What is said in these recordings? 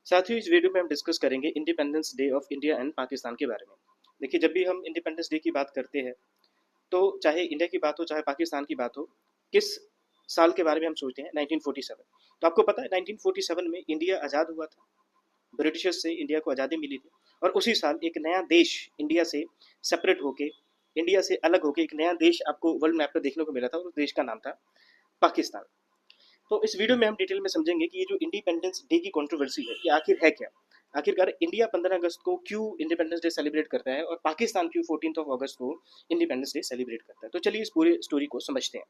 साथ ही इस वीडियो में हम डिस्कस करेंगे independence day of India and Pakistan के बारे में। देखिए, जब भी हम इंडिपेंडेंस डे की बात करते हैं तो चाहे इंडिया की बात हो चाहे पाकिस्तान की बात हो, किस साल के बारे में हम सोचते हैं? 1947। तो आपको पता है 1947 में इंडिया आज़ाद हुआ था, ब्रिटिशर्स से इंडिया को आज़ादी मिली थी। और उसी साल एक नया देश इंडिया से सेपरेट होके, इंडिया से अलग होके एक नया देश आपको वर्ल्ड मैप पर देखने को मिला था और उस देश का नाम था पाकिस्तान। तो इस वीडियो में हम डिटेल में समझेंगे कि ये जो इंडिपेंडेंस डे की कंट्रोवर्सी है ये आखिर है क्या। आखिरकार इंडिया 15 अगस्त को क्यों इंडिपेंडेंस डे सेलिब्रेट करता है और पाकिस्तान क्यों 14 अगस्त को इंडिपेंडेंस डे सेलिब्रेट करता है। तो चलिए इस पूरे स्टोरी को समझते हैं।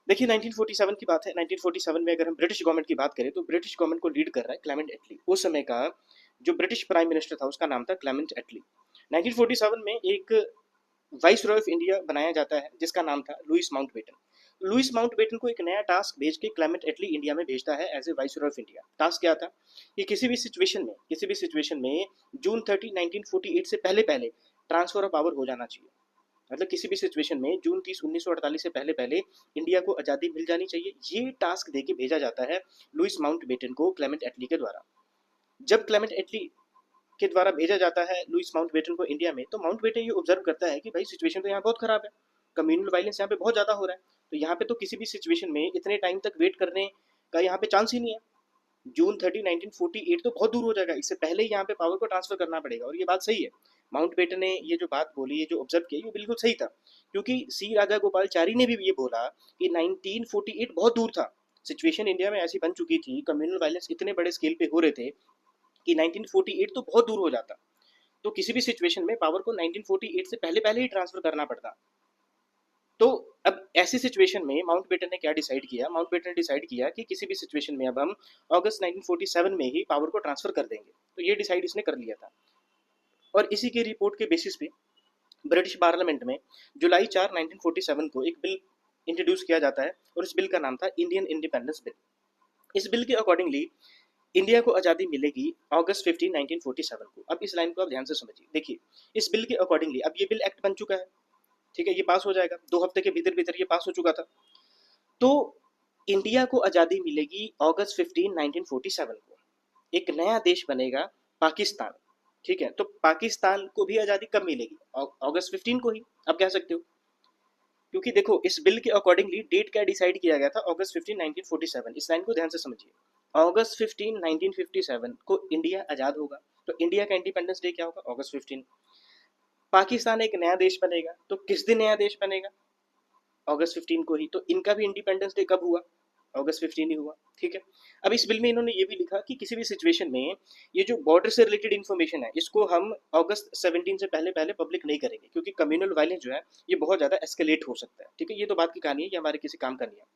देखिए, 1947 की बात है। 1947 में अगर हम ब्रिटिश गवर्नमेंट की बात करें तो ब्रिटिश गवर्नमेंट को लीड कर रहा है क्लेमेंट एटली। उस समय का जो ब्रिटिश प्राइम मिनिस्टर था उसका नाम था क्लेमेंट एटली। 1947 में एक वाइस रॉय ऑफ इंडिया बनाया जाता है जिसका नाम था लुइस माउंटबेटन। लुइस माउंटबेटन को एक नया टास्क भेज के क्लेमेंट एटली इंडिया में भेजता है as a viceroy of India. Task क्या था कि किसी भी सिचुएशन में जून 30 1948 से पहले पहले ट्रांसफर ऑफ पावर हो जाना चाहिए। मतलब किसी भी सिचुएशन में जून 30 1948 से पहले पहले इंडिया को आज़ादी मिल जानी चाहिए। ये टास्क देके भेजा जाता है लुइस माउंटबेटन को क्लेमेंट एटली के द्वारा। जब क्लेमेंट एटली के द्वारा भेजा जाता है लुइस माउंटबेटन को इंडिया में, तो माउंटबेटन ये ऑब्जर्व करता है कि भाई सिचुएशन तो यहाँ बहुत खराब है, कम्युनल वायलेंस यहाँ पे बहुत ज़्यादा हो रहा है। तो यहाँ पे तो किसी भी सिचुएशन में इतने टाइम तक वेट करने का यहाँ पे चांस ही नहीं है। जून 30 1948 तो बहुत दूर हो जाएगा, इससे पहले ही यहाँ पे पावर को ट्रांसफर करना पड़ेगा। और ये बात सही है। माउंटबेटन ने ये जो बात बोली, ये जो ऑब्जर्व किया, ये बिल्कुल सही था। क्योंकि सी राजा गोपालचारी ने भी ये बोला कि 1948 बहुत दूर था। सिचुएशन इंडिया में ऐसी बन चुकी थी, कम्युनल वायलेंस इतने बड़े स्केल पे हो रहे थे कि 1948 तो बहुत दूर हो जाता। तो किसी भी सिचुएशन में पावर को 1948 से पहले पहले ही ट्रांसफर करना पड़ता। तो अब ऐसी सिचुएशन में माउंटबेटन ने क्या डिसाइड किया? माउंटबेटन ने डिसाइड किया कि किसी भी सिचुएशन में अब हम अगस्त 1947 में ही पावर को ट्रांसफर कर देंगे। तो ये डिसाइड इसने कर लिया था। और इसी की रिपोर्ट के बेसिस पे ब्रिटिश पार्लियामेंट में जुलाई 4 1947 को एक बिल इंट्रोड्यूस किया जाता है और इस बिल का नाम था इंडियन इंडिपेंडेंस बिल। इस बिल के अकॉर्डिंगली इंडिया को आज़ादी मिलेगी अगस्त 15 1947 को। अब इस लाइन को आप ध्यान से समझिए। देखिए, इस बिल के अकॉर्डिंगली अब ये बिल एक्ट बन चुका है, ठीक है, ये पास हो जाएगा 2 हफ्ते के भीतर भीतर, ये पास हो चुका था। तो इंडिया को आज़ादी मिलेगी अगस्त 15 1947 को। एक नया देश बनेगा पाकिस्तान, ठीक है। तो पाकिस्तान को भी आज़ादी कब मिलेगी? अगस्त 15 को ही, आप कह सकते हो। क्योंकि देखो, इस बिल के अकॉर्डिंगली डेट क्या डिसाइड किया गया था? अगस्त 15 1947। इस लाइन को ध्यान से समझिए। अगस्त 15 1957 को इंडिया आज़ाद होगा। तो इंडिया का इंडिपेंडेंस डे क्या होगा? अगस्त 15। पाकिस्तान एक नया देश बनेगा, तो किस दिन नया देश बनेगा? अगस्त 15 को ही। तो इनका भी इंडिपेंडेंस डे कब हुआ? अगस्त 15 ही हुआ, ठीक है। अब इस बिल में इन्होंने ये भी लिखा कि किसी भी सिचुएशन में ये जो बॉर्डर से रिलेटेड इन्फॉर्मेशन है इसको हम अगस्त 17 से पहले पहले पब्लिक नहीं करेंगे, क्योंकि कम्युनल वायलेंस जो है ये बहुत ज़्यादा एस्केलेट हो सकता है, ठीक है। ये तो बात की कहानी है, ये हमारे किसी काम का नहीं है।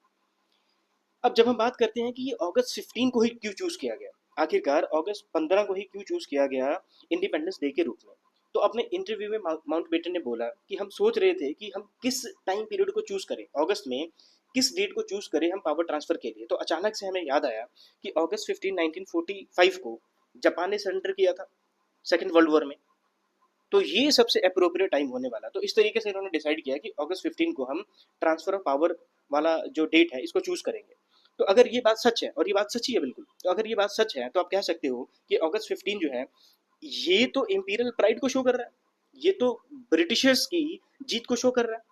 अब जब हम बात करते हैं कि ये अगस्त 15 को ही क्यों चूज किया गया, आखिरकार अगस्त 15 को ही क्यों चूज किया गया इंडिपेंडेंस डे के रूप में, तो अपने इंटरव्यू में माउंटबेटन ने बोला कि हम सोच रहे थे कि हम किस टाइम पीरियड को चूज करें, अगस्त में किस डेट को चूज करें हम पावर ट्रांसफर के लिए। तो अचानक से हमें याद आया कि अगस्त 15 1945 को जापान ने सरेंडर किया था सेकेंड वर्ल्ड वॉर में। तो ये सबसे अप्रोप्रिएट टाइम होने वाला। तो इस तरीके से इन्होंने डिसाइड किया कि अगस्त 15 को हम ट्रांसफर ऑफ पावर वाला जो डेट है इसको चूज करेंगे। तो अगर ये बात सच है, और ये बात सच्ची है बिल्कुल, तो अगर ये बात सच है तो आप कह सकते हो कि अगस्त 15 जो है ये तो इंपीरियल प्राइड को शो कर रहा है, ये तो ब्रिटिशर्स की जीत को शो कर रहा है,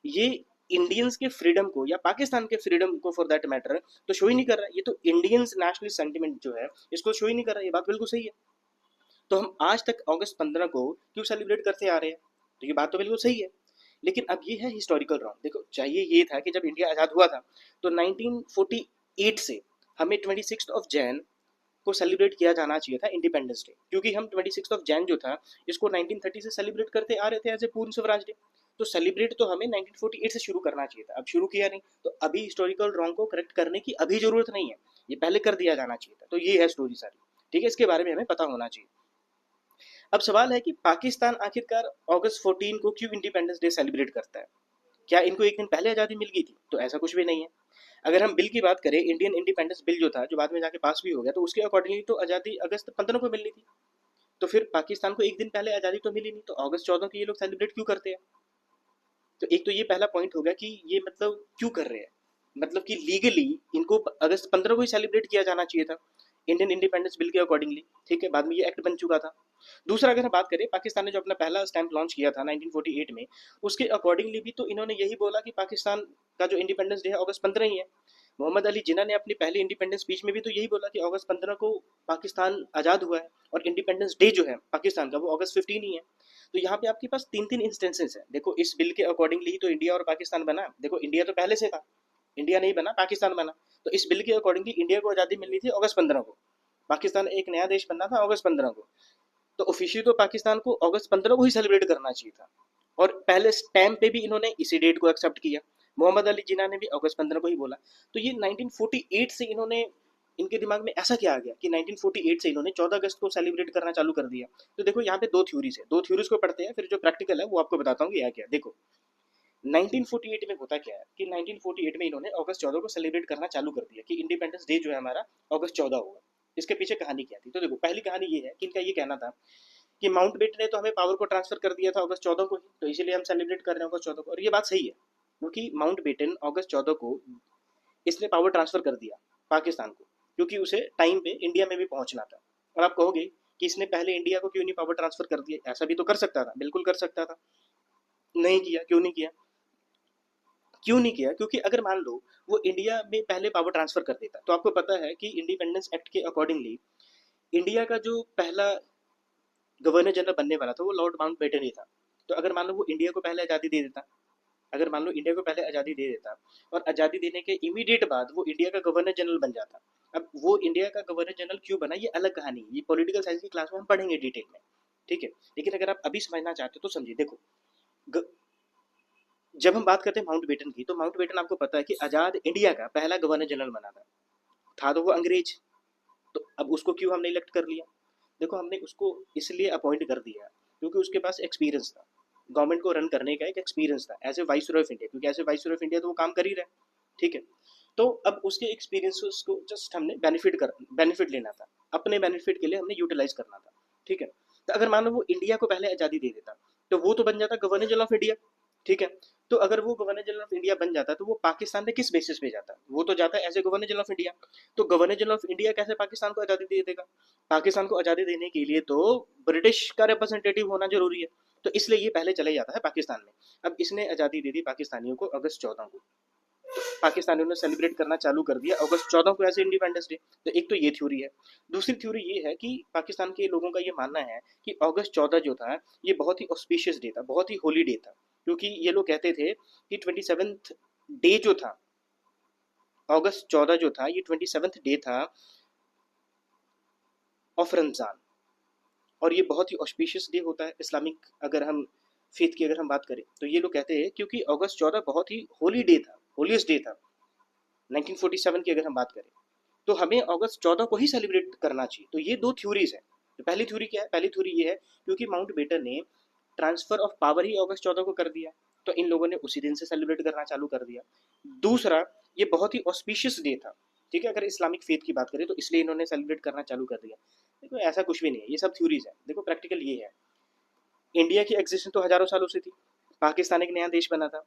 ये इंडियंस के फ्रीडम को या पाकिस्तान के फ्रीडम को फॉर दैट मैटर तो शो ही नहीं कर रहा है। ये तो इंडियंस नेशनल सेंटिमेंट जो है इसको शो ही नहीं कर रहा है। ये बात बिल्कुल सही है। तो हम आज तक अगस्त 15 को क्यों सेलिब्रेट करते आ रहे हैं? तो ये बात तो बिल्कुल सही है। लेकिन अब ये है हिस्टोरिकल रॉन्ग। देखो, चाहिए ये था कि जब इंडिया आज़ाद हुआ था तो 1948 से हमें 26 जैन को सेलिब्रेट किया जाना चाहिए था इंडिपेंडेंस डे, क्योंकि हम 26 जैन जो था इसको 1930 से सेलिब्रेट करते आ रहे थे एज ए पूर्ण स्वराज डे। तो सेलिब्रेट तो हमें 1948 से शुरू करना चाहिए था, अब शुरू किया नहीं। तो अभी हिस्टोरिकल रॉन्ग को करेक्ट करने की अभी जरूरत नहीं है, ये पहले कर दिया जाना चाहिए था। तो ये है स्टोरी सारी, ठीक है। इसके बारे में हमें पता होना चाहिए। अब सवाल है कि पाकिस्तान आखिरकार अगस्त 14 को क्यों इंडिपेंडेंस डे सेलिब्रेट करता है? क्या इनको एक दिन पहले आज़ादी मिल गई थी? तो ऐसा कुछ भी नहीं है। अगर हम बिल की बात करें, इंडियन इंडिपेंडेंस बिल जो था, जो बाद में जाके पास भी हो गया, तो उसके अकॉर्डिंगली तो आज़ादी अगस्त 15 को मिलनी थी। तो फिर पाकिस्तान को एक दिन पहले आज़ादी तो मिली नहीं, तो अगस्त 14 को ये लोग सेलिब्रेट क्यों करते हैं? तो एक तो ये पहला पॉइंट हो गया कि ये मतलब क्यों कर रहे हैं, मतलब कि लीगली इनको अगस्त 15 को ही सेलिब्रेट किया जाना चाहिए था। इंडियन इंडिपेंडेंस बिल के अकॉर्डिंगली, ठीक है, बाद में ये एक्ट बन चुका था। दूसरा अगर हम बात करें, पाकिस्तान ने जो अपना पहला स्टैंप लॉन्च किया था 1948 में, उसके अकॉर्डिंगली भी तो इन्होंने यही बोला कि पाकिस्तान का जो इंडिपेंडेंस डे है अगस्त 15 ही है। मोहम्मद अली जिन्ना ने अपनी पहली इंडिपेंडेंस स्पीच में भी तो यही बोला कि अगस्त 15 को पाकिस्तान आज़ाद हुआ है, और इंडिपेंडेंस डे जो है पाकिस्तान का वो अगस्त 15 ही है। तो यहाँ पे आपके पास तीन तीन इंस्टेंसेस है। देखो इस बिल के अकॉर्डिंगली ही तो इंडिया और पाकिस्तान बना। देखो इंडिया तो पहले से था, इंडिया नहीं बना, पाकिस्तान बना। तो इस बिल के अकॉर्डिंगली इंडिया को आज़ादी मिलनी थी अगस्त 15 को, पाकिस्तान एक नया देश बनना था अगस्त 15 को। तो ऑफिशियली तो पाकिस्तान को अगस्त 15 को ही सेलिब्रेट करना चाहिए था, और पहले स्टैम्प पे भी इन्होंने इसी डेट को एक्सेप्ट किया। मोहम्मद अली जिन्ना ने भी अगस्त 15 को ही बोला। तो ये 1948 से इन्होंने, इनके दिमाग में ऐसा क्या आ गया कि 1948 से इन्होंने 14 अगस्त को सेलिब्रेट करना चालू कर दिया। तो देखो यहाँ पे दो थ्योरीज है, दो थ्योरीज को पढ़ते हैं, फिर जो प्रैक्टिकल है वो आपको बताता हूँ कि क्या। देखो 1948 में होता क्या है कि 1948 में इन्होंने अगस्त 14 को सेलिब्रेट करना चालू कर दिया कि इंडिपेंडेंस डे जो है हमारा अगस्त 14 होगा। इसके पीछे कहानी क्या थी? तो देखो पहली कहानी ये है कि इनका ये कहना था कि माउंट बेटन ने तो हमें पावर को ट्रांसफर कर दिया था अगस्त 14 को ही, तो इसीलिए हम सेलिब्रेट कर रहे हैं अगस्त 14 को। और ये बात सही है, क्योंकि माउंट बेटन अगस्त 14 को इसने पावर ट्रांसफर कर दिया पाकिस्तान को, क्योंकि उसे टाइम पे इंडिया में भी पहुंचना था। और आप कहोगे कि इसने पहले इंडिया को क्यों नहीं पावर ट्रांसफर कर दिया? ऐसा भी तो कर सकता था, बिल्कुल कर सकता था। नहीं किया, क्यों नहीं किया? क्यों नहीं किया? क्योंकि अगर मान लो वो इंडिया में पहले पावर ट्रांसफर कर देता, तो आपको पता है कि इंडिपेंडेंस एक्ट के अकॉर्डिंगली इंडिया का जो पहला गवर्नर जनरल बनने वाला था वो लॉर्ड माउंट बेटन ही था। तो अगर मान लो वो इंडिया को पहले आज़ादी दे देता, अगर मान लो इंडिया को पहले आज़ादी दे देता, और आज़ादी देने के इमीडिएट बाद वो इंडिया का गवर्नर जनरल बन जाता। अब वो इंडिया का गवर्नर जनरल क्यों बना, ये अलग कहानी है, ये पॉलिटिकल साइंस की क्लास में हम पढ़ेंगे डिटेल में, ठीक है। लेकिन अगर आप अभी समझना चाहते हो तो समझिए। देखो जब हम बात करते हैं माउंट बेटन की, तो माउंट बेटन आपको पता है कि आज़ाद इंडिया का पहला गवर्नर जनरल बना था तो वो अंग्रेज। तो अब उसको क्यों हमने इलेक्ट कर लिया? देखो हमने उसको इसलिए अपॉइंट कर दिया क्योंकि उसके पास एक्सपीरियंस था, गवर्नमेंट को रन करने का एक एक्सपीरियंस था as a viceroy of India, क्योंकि as a viceroy of India तो वो काम कर ही रहा है, ठीक है। तो अब उसके एक्सपीरियंस को जस्ट हमने बेनिफिट लेना था, अपने बेनिफिट के लिए हमने यूटिलाइज करना था, ठीक है। तो अगर मान लो वो इंडिया को पहले आज़ादी दे देता, तो वो तो बन जाता गवर्नर जनरल ऑफ इंडिया, ठीक है। तो अगर वो गवर्नर जनरल ऑफ इंडिया बन जाता तो वो पाकिस्तान में किस बेसिस पे जाता? वो तो जाता as a governor general of India. तो गवर्नर जनरल ऑफ इंडिया कैसे पाकिस्तान को आज़ादी दे देगा? पाकिस्तान को आज़ादी देने के लिए तो ब्रिटिश का रिप्रेजेंटेटिव होना जरूरी है, तो इसलिए ये पहले चले जाता है पाकिस्तान में। अब इसने आज़ादी दे दी पाकिस्तानियों को अगस्त 14 को, पाकिस्तानियों ने सेलिब्रेट करना चालू कर दिया अगस्त 14 को ऐसे इंडिपेंडेंस डे। तो एक तो ये थ्योरी है। दूसरी थ्योरी ये है कि पाकिस्तान के लोगों का ये मानना है कि अगस्त 14 जो था ये बहुत ही ऑस्पिशियस डे था, बहुत ही होली डे था, क्योंकि ये लोग कहते थे कि 27th डे जो था, अगस्त 14 जो था ये 27th डे था ऑफ रमजान, और ये बहुत ही ऑस्पिशियस डे होता है इस्लामिक, अगर हम फेथ की अगर हम बात करें तो ये लोग कहते हैं क्योंकि अगस्त 14 बहुत ही होली डे था, होलीस्ट डे था 1947 की अगर हम बात करें, तो हमें अगस्त 14 को ही सेलिब्रेट करना चाहिए। तो ये दो थ्योरीज है। तो पहली थ्योरी क्या है? पहली थ्योरी ये है क्योंकि माउंट बेटन ने ट्रांसफर ऑफ पावर ही अगस्त 14 को कर दिया, तो इन लोगों ने उसी दिन से सेलिब्रेट करना चालू कर दिया। दूसरा, ये बहुत ही ऑस्पिशियस डे था, ठीक है, अगर इस्लामिक फेथ की बात करें तो इसलिए इन्होंने सेलिब्रेट करना चालू कर दिया। देखो ऐसा कुछ भी नहीं है, ये सब थ्योरीज है। देखो प्रैक्टिकल ये है, इंडिया की एग्जिस्टेंस तो हजारों सालों से थी, पाकिस्तान एक नया देश बना था,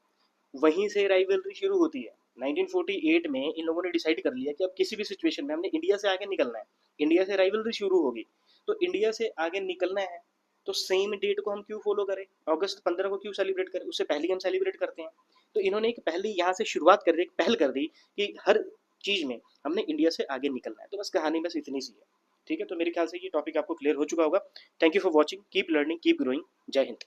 वहीं से राइवलरी शुरू होती है। 1948 में इन लोगों ने डिसाइड कर लिया कि अब किसी भी सिचुएशन में हमने इंडिया से आगे निकलना है, इंडिया से राइवलरी शुरू होगी, तो इंडिया से आगे निकलना है, तो सेम डेट को हम क्यों फॉलो करें, अगस्त 15 को क्यों सेलिब्रेट करें, उससे पहले हम सेलिब्रेट करते हैं। तो इन्होंने एक पहली यहाँ से शुरुआत कर दी, एक पहल कर दी कि हर चीज में हमने इंडिया से आगे निकलना है। तो बस कहानी बस इतनी सी है, ठीक है। तो मेरे ख्याल से ये टॉपिक आपको क्लियर हो चुका होगा। Thank you for watching, keep learning, keep growing. जय हिंद।